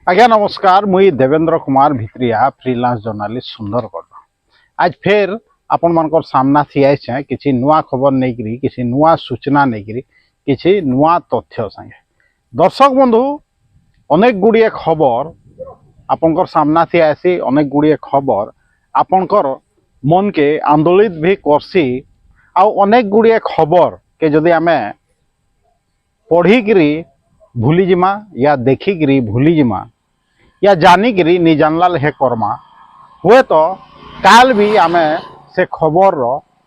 आज्ञा नमस्कार मुई देवेंद्र कुमार भित्रिया फ्रीलांस जर्नालिस्ट सुंदरगढ़। आज फिर आपण मानकर सामना थी आए किसी नुआ खबर नहीं किसी नुआ सूचना नहीं किसी नुआ तथ्य संगे दर्शक बंधु अनेक गुड़िए खबर आपणकर सामना थी आसी अनेक गुड़िए खबर आपणकर मन के आंदोलित भी करसी अनेक गुड़िए खबर के जदि आमे पढ़िकी भूलीजिमा या देखिकी भूलीजिमा या जानिकी नी जानला लेखे करमा हुए तो काल भी आमे से खबर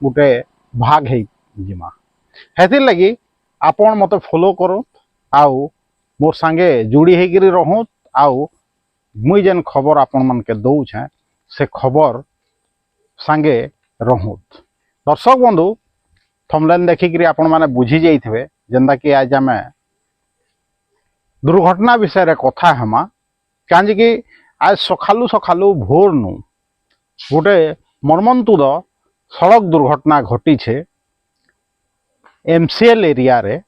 गोटे भाग जिमा हेतिर लगी आपण मत फॉलो करो आउ मोर संगे जोड़ी होकर रहूँ आउ मुई जेन खबर आपण मन के दौछे से खबर संगे रहूँ। दर्शक बंधु थंबनेल देखिकी आपण माने बुझी जाइथिबे जेंदा कि आज आमे दुर्घटना विषय रे कथा हेमा कि आज सखालू सखालू भोर नु गोटे मर्मन्तुद सड़क दुर्घटना घटी छे एमसीएल एरिया रे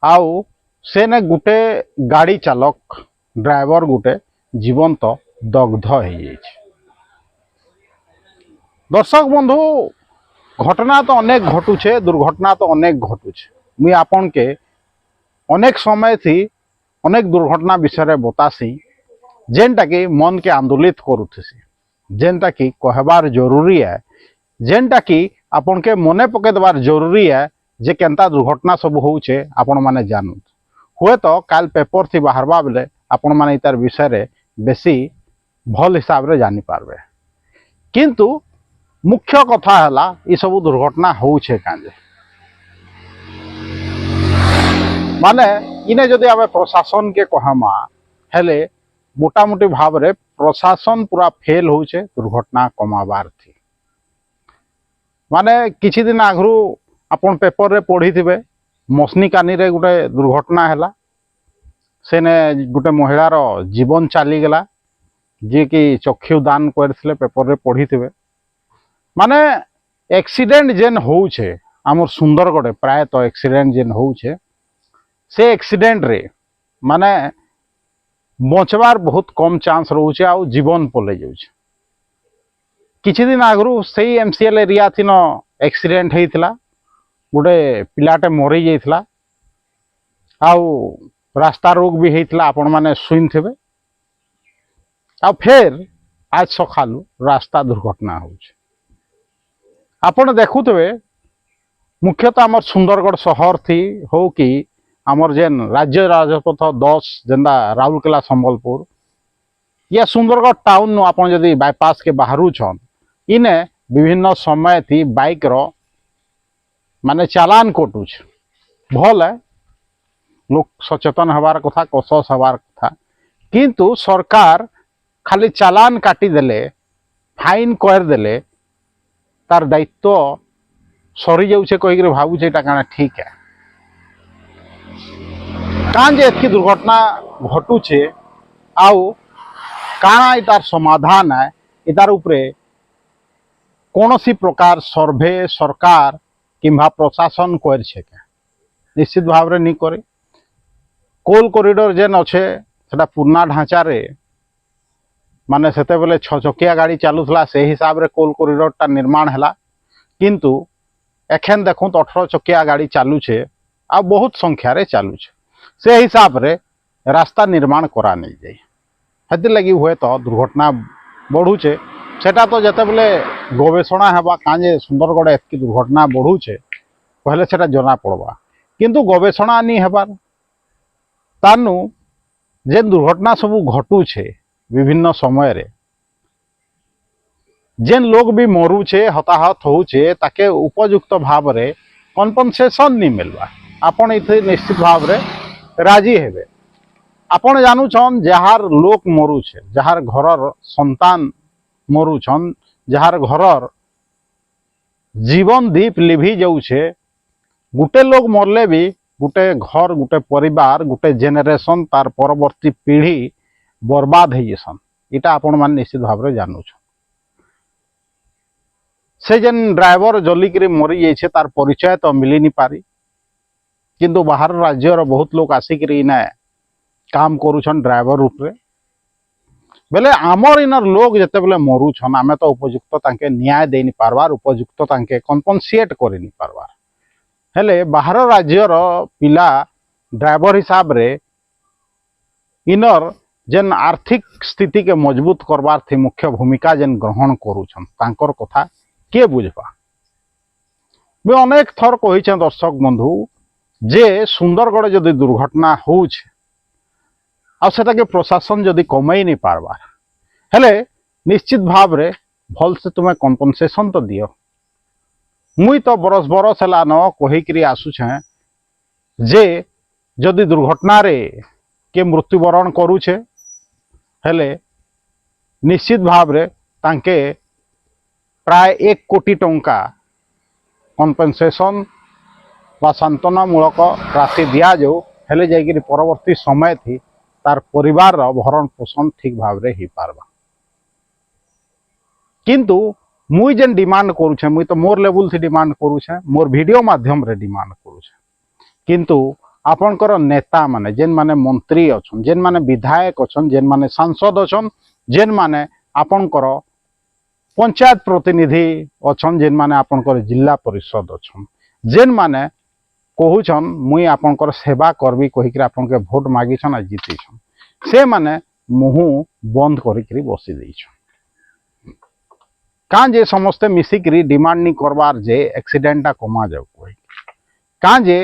आउ सेने गोटे गाड़ी चालक ड्राइवर गोटे जीवंत दग्ध हो जाए। दर्शक बंधु घटना तो अनेक घटुछे दुर्घटना तो अनेक घटुछे मुई आपन के अनेक समय थी अनेक दुर्घटना विषय बतासी जेनटा कि मन के आंदोलित करुथसी जेनटा कि कहबार जरूरी है जेनटा कि आपन के मने पके देवार जरूरी है जे केनता दुर्घटना सब होउछे आपण माने जानू हुए तो काल पेपर थी बाहरबा बेले आपण माने तार विषय रे बेसी भल हिसाब रे जानि पारबे। किंतु मुख्य कथा हला ई सब दुर्घटना होउछे कांजे माने इने जदि आमे प्रशासन के कहमा हेले मोटामोटी भाव रे प्रशासन पूरा फेल होउछे दुर्घटना कमाबार थी। माने किछि दिन आगरू आपण पेपर रे पढ़ी थिबे मसनीकानी रे गोटे दुर्घटना हैला सेने गोटे महिलार जीवन चली गला जे कि चक्षु दान करथिले पेपर रे पढ़ी थिबे। माने एक्सीडेंट जेन होउछे हमर सुंदरगढ़ प्राय तो एक्सीडेंट जेन होउछे से एक्सीडेंट रे माने बचवार बहुत कम चांस रोचे आ जीवन पलै जाउछे। किछि दिन आगरू सही एमसीएल एरिया थिन एक्सीडेंट हेइथिला गोटे पिलाटे मरी जाइथिला आउ रास्ता रोग भी हेइथिला आपण माने सुइन थिबे आ फिर आज सखालू रास्ता दुर्घटना होउछे आपण देखुथिबे। मुख्यतः आमर सुंदरगढ़ शहर थी हो कि आमर जेन राज्य राजपथ 10 जेंदा राउरकेला संबलपुर या सुंदरगढ़ टाउन नु आपण जदि बाईपास के बाहरु छन इने विभिन्न समय थी बाइक रो माने चालान कटुछ भल है लोक सचेतन हबार कथा कसस हबार कथा किंतु सरकार खाली चालान काटी देले फाइन कर देले तार दायित्व सरी जाउछे कहिके भाबुछे एटा काना ठीक है कान जे एतकी दुर्घटना घटुछे आउ काना इतार समाधान है इतार उपरे कौनसी प्रकार सर्वे सरकार किंबा प्रशासन करछे के निश्चित भाव रे नहीं करे। कोल कॉरिडोर जेन अच्छे सेटा पुराना ढांचा रे माने सेते बेले 6 चकिया गाड़ी चालुथला से हिसाब रे कोल कॉरिडोर ता निर्माण हैला किंतु एखन देखो 18 चकिया गाड़ी चालू छे आ बहुत संख्या रे चालू छे से हिसाब रे रास्ता निर्माण करा नहीं जाए हेतिर लगी हुए तो दुर्घटना बढ़ुचे सेटा तो जते बेले गवेषणा हेबा काजे सुंदरगढ़ एतकी दुर्घटना बढ़ुचे पहले सेटा जना पड़वा किंतु गवेषणा नहीं हेबार तानु जेन दुर्घटना सब घटुछे विभिन्न समय रे जेन लोग भी मरुछे हताहत होउछे ताके उपयुक्त भाव रे कंपनसेशन नहीं मिलवा आपण इथे निश्चित भाव रे राजी हेबे। आपण जानुछन जहार लोक मरुछे जहार घरर संतान मरुछन जहार घरर जीवन दीप लिभि जाउछे गुटे लोग मरले भी गुटे घर गुटे परिवार गुटे जेनेरेशन तार परवर्ती पीढ़ी बर्बाद हो जसन इटा आपण मान निश्चित भाव रे जानुछन। से जेन ड्राइवर जलिक मरी जाइए तार परिचय तो मिली नहीं पारी किंतु बाहर राज्यर बहुत लोग आसिक इना काम करूछन ड्राइवर रूप रे बेले आमर इनर लोग जिते बेले मरुछन आमे तो उपयुक्त तांके न्याय देनी पारबार उपयुक्त तांके कंपनसेट करनी पारबार हेले बाहर राज्यर पिला ड्राइवर हिसाब रे इनर जेन आर्थिक स्थिति के मजबूत करबार थी मुख्य भूमिका जेन ग्रहण करूछन तांकर कथा के बुझबा मैं अनेक थर कही दर्शक बंधु जे सुंदरगढ़ जदि दुर्घटना होउछे आ सेटा के प्रशासन जदि कमई नहीं पारबार हेले निश्चित भाव रे भल से तुम्हें कंपनसेशन तो दियो मुई तो बरस बरस है न कहीकि आसुछे जे जदि दुर्घटना रे के मृत्युवरण करुछे हेले निश्चित भाव रे तांके प्राय 1 कोटी टंका कंपनसेशन व सांत्वनामूलक राशि दिया जाऊ हेले जाइकि परवर्ती समय थी तार परिवार भरण पोषण ठीक भाव रे ही पारबा किंतु मुई जेन डिमांड करूछे मुई तो मोर लेवल थी डिमांड करूछे मोर वीडियो माध्यम रे डिमांड करूछे किंतु आपनकर नेता माने जेन माने मंत्री अछन जेन माने विधायक अछन जेन माने सांसद अछन जेन माने आपनकर पंचायत प्रतिनिधि अछन जेन माने आपनकर जिला परिषद अछन जेन माने कहूछन मुई आपनकर सेवा करबी कहिकि आपनके भोट मागिछन आ जीतिछन से माने मुहु बंद करिकि बसी दैछन कां जे समस्ते मिसिकरी डिमांड नहीं करबार जे एक्सीडेंटा कमा जाऊ कहि कां जे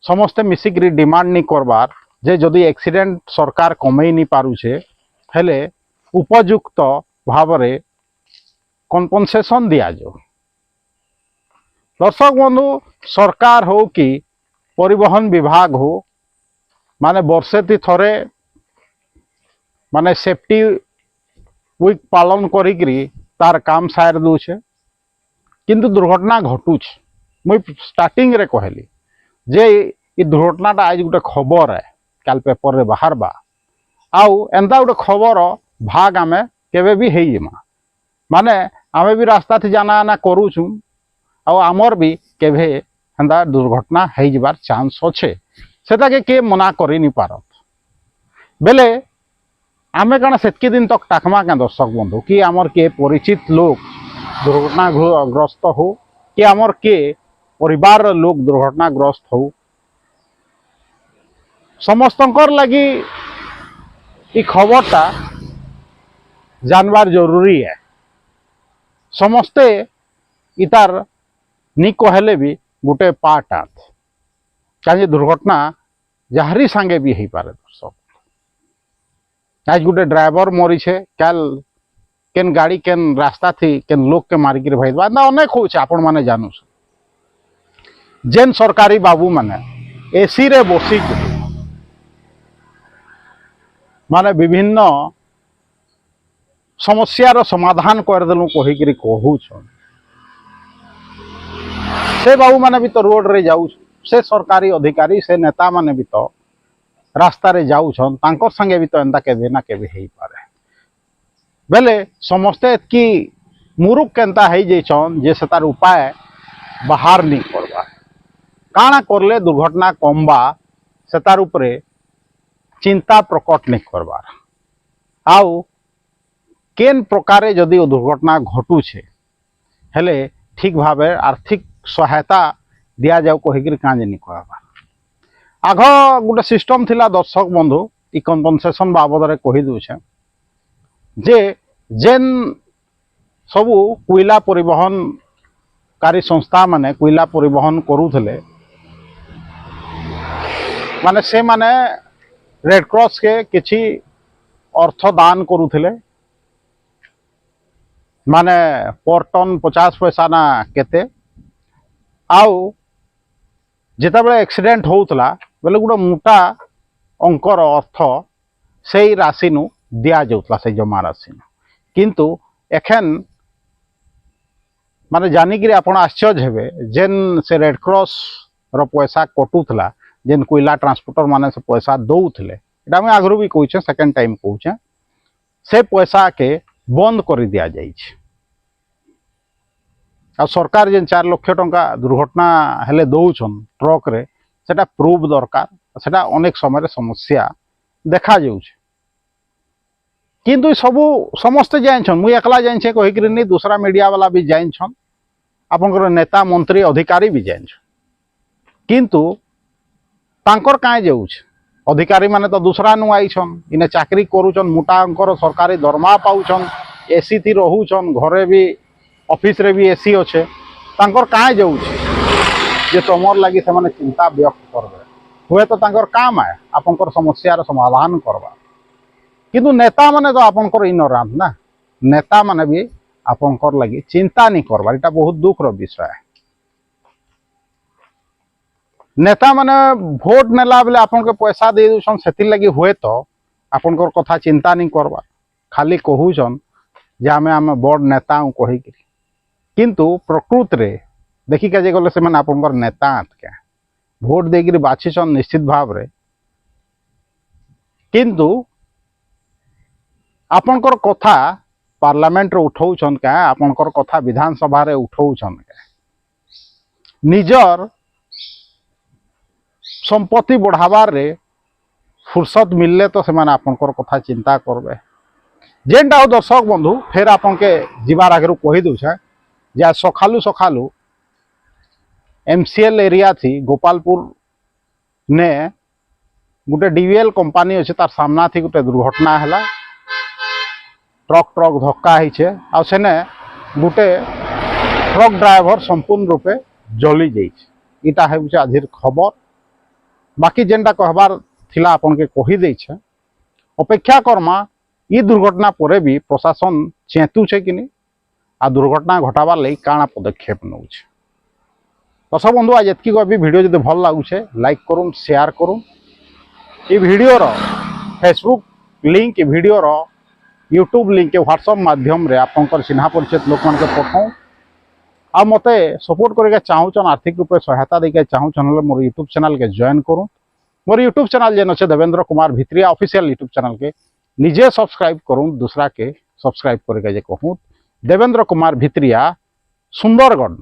समस्ते मिसिकरी डिमांड नहीं करबार जे जदि एक्सीडेंट सरकार कमई नहीं पारुछे हेले उपयुक्त भाव रे कंपनसेशन दिया जाऊ दर्शक बंधु सरकार हो कि परिवहन विभाग हो माने वर्षे ती थरे माने सेफ्टी वीक पालन करिकरी तार काम सार दूचे किंतु दुर्घटना घटुछ मुई स्टार्टिंग रे कहली जे ये दुर्घटनाटा आज गोटे खबर है काल पेपर रे बाहर बा आउ एंता गोटे खबर भाग आमे केबे भी हेई जिमा माने आमे भी रास्ता थी जाना आना करूछु आउ आमर भी केभे हेंदा दुर्घटना हेई जिबार चांस अच्छे सेटा के मना करि नि पारत बेले आमे कण सेतकी दिन तक टाकमा क्या दर्शक बंधु कि आमर के परिचित लोग दुर्घटनाग्रस्त हो कि आमर के परिवार लोग दुर्घटनाग्रस्त हो समस्तंकर लगी ई खबरटा जानवार जरूरी है समस्ते इतार नी कहले भी गोटे पार्ट आत कहीं दुर्घटना जहारी सांगे भी हो पारे दर्शक आज गोटे ड्राइवर मरी छे काल केन गाड़ी केन रास्ता थी केन लोग के मारिक भाई ना अनेक हो आपण माने जानू जेन सरकारी बाबू माने एसी रे बसी माने विभिन्न समस्यार समाधान करदेलु कहीकि कहूछन से बाबू माने भी तो रोड रे जाऊ से सरकारी अधिकारी से नेता माने भी तो रास्ता रे जाऊछन तांकर संगे भी तो एंता केबे ना केबे हेई पारे बेले समस्ते की मुरुख केंता हेई जेछन जे से तार उपाय बाहर नहीं करबा काना करले दुर्घटना कमबा से तार उपरे चिंता प्रकट नहीं करबार आउ केन प्रकारे जदि दुर्घटना घटुछे हेले ठीक भावे आर्थिक सहायता दिया जाऊ कहीकि कां नहीं कहबा आग गोटे सिस्टम थिला दर्शक बंधु ई कंपनसेशन बाबद रे कहि दूछे जे जेन सबू कोयला परिवहनकारी संस्था माने कोयला परिवहन करूथले माने से माने रेड क्रॉस के किछि अर्थ दान करूथले माने पर टन 50 पैसा ना केते आउ जिते बड़े एक्सीडेंट होउतला बेले गोटे मोटा अंकर अर्थ से राशि नु दिया जाउतला से जमा राशि किंतु एखन माने जानिक आपण आश्चर्य हेबे जेन से रेड क्रॉस रो पैसा कटुतला जेन कोयला ट्रांसपोर्टर माने से पैसा दउथले एटा मैं आगरू भी कहूछे सेकंड टाइम कहूछे से पैसा के बंद कर दिया जाइछ आ सरकार जेन 4 लाख टंका दुर्घटना हेले दउछन ट्रक रे सेटा प्रूफ दरकार सेटा अनेक समय रे समस्या देखा जाउछ किंतु सबू समस्ते जाइन मुई एकला जाइछे कहिकरी नहीं दूसरा मीडिया वाला भी जाइन आपनकर नेता मंत्री अधिकारी भी जाइन किंतु तांकर काहे जाउछ अधिकारी माने तो दूसरा नु आइछन इने चाकरी करूछन मोटा अंकर सरकारी दरमा पाउछन एसी थी रहूछन घरे भी ऑफिस रे भी एसी अच्छे तांकर काहे जाउछ जे तमर लगी से माने चिंता व्यक्त करबे हुए तो तांकर काम है आपनकर समस्यार समाधान करबा किंतु नेता माने तो आपनकर इनोरांत ना नेता माने भी आपनकर लगी चिंता नहीं करबा एटा बहुत दुखर विषय है नेता माने भोट नेला बेले आपन के पैसा दे दूसन सेति लगी हुए तो आपनकर कथा चिंता नहीं करबा खाली कहूछन जे आमे बड़ नेता कही किंतु प्रकृत रे देखी के गले से माने आपनकर नेता के भोट देगिरी बाछिछन निश्चित भाव रे किंतु आपनकर कथा पार्लियामेंट रे उठाउछन का आपनकर कथा विधानसभा रे उठाउछन का निजर संपत्ति बढ़ावार रे फुर्सत मिलले तो सेमाने आपनकर कथा चिंता करबे जेनटा दर्शक बंधु फिर आपन के जीवार आगे कही दूचे जे सखालू सखालू एमसीएल एरिया थी गोपालपुर ने गोटे डीवीएल कंपनी अच्छे तार सामना थी गोटे दुर्घटना है ट्रक ट्रक धक्का होइछे आ सेने गोटे ट्रक ड्राइवर संपूर्ण रूपे जली जाइछे इटा हेउछे आजिर खबर बाकी जेनटा कहबार थिला आपन के कही देइछे अपेक्षा करमा ई दुर्घटना परे भी प्रशासन चेतुछे कि नहीं आ दुर्घटना घटाबार लई काना पदक्षेप नउछे दर्शक बंधु आज एतकी कहबी वीडियो जदि भल लागुछे लाइक करूँ शेयर करूँ ये वीडियो रो फेसबुक लिंक वीडियो रो यूट्यूब लिंक व्हाट्सएप माध्यम रे आपनकर चिन्हा परिचित लोक मन के पठाऊँ आ मते सपोर्ट करके चाहूचन आर्थिक रूप से सहायता देके चाहूचन मोर यूट्यूब चैनल के जॉइन करूँ मोर यूट्यूब चैनल जेन अच्छे Devendra Kumar Bhitriya official YouTube channel के निजे सब्सक्राइब करूँ दूसरा के सब्सक्राइब करके कहूँ देवेंद्र कुमार भित्रिया सुंदरगढ़।